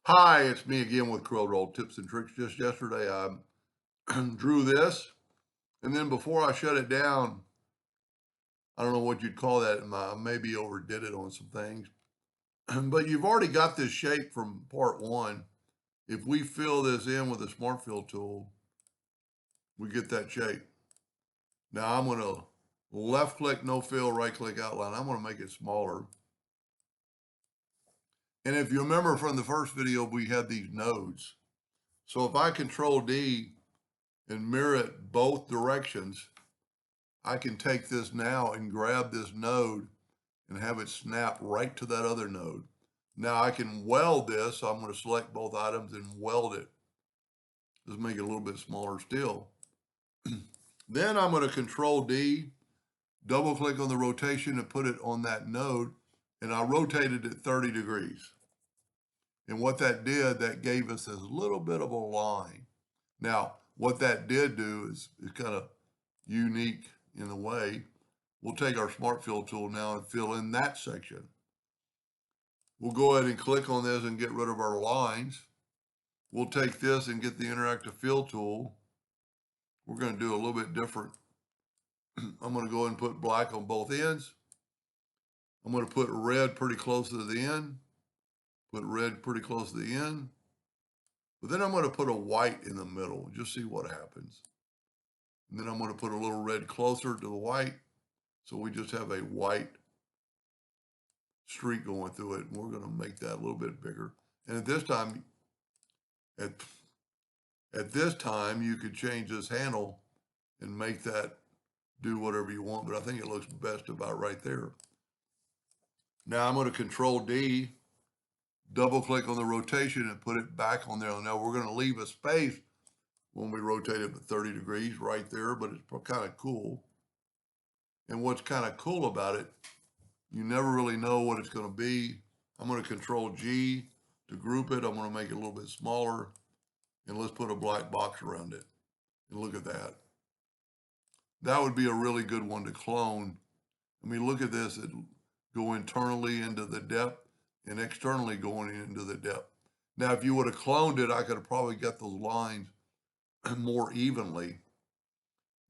Hi, it's me again with Corel tips and tricks. Just yesterday, I drew this, and then before I shut it down, I don't know what you'd call that. I maybe overdid it on some things, but you've already got this shape from part one. If we fill this in with a smart fill tool, we get that shape. Now I'm going to left click, no fill, right click outline. I'm going to make it smaller. And if you remember from the first video, we had these nodes. So if I control D and mirror it both directions, I can take this now and grab this node and have it snap right to that other node. Now I can weld this. So I'm going to select both items and weld it. Just make it a little bit smaller still. Then I'm going to control D, double click on the rotation and put it on that node. And I rotated it 30 degrees. And what that did, that gave us this little bit of a line. Now, what that did do is kind of unique in a way. We'll take our Smart Fill tool now and fill in that section. We'll go ahead and click on this and get rid of our lines. We'll take this and get the Interactive Fill tool. We're going to do a little bit different. I'm going to go ahead and put black on both ends. I'm going to put red pretty close to the end. Put red pretty close to the end. But then I'm going to put a white in the middle. Just see what happens. And then I'm going to put a little red closer to the white. So we just have a white streak going through it. And we're going to make that a little bit bigger. And at this time, you could change this handle and make that do whatever you want. But I think it looks best about right there. Now I'm going to control D, double click on the rotation and put it back on there. Now we're going to leave a space when we rotate it at 30 degrees right there, but it's kind of cool. And what's kind of cool about it, you never really know what it's going to be. I'm going to control G to group it. I'm going to make it a little bit smaller. And let's put a black box around it. And look at that. That would be a really good one to clone. I mean, look at this. It go internally into the depth and externally going into the depth. Now, if you would have cloned it, I could have probably got those lines more evenly.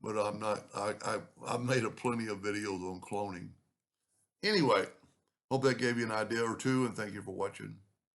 But I'm not, I've made plenty of videos on cloning. Anyway, hope that gave you an idea or two, and thank you for watching.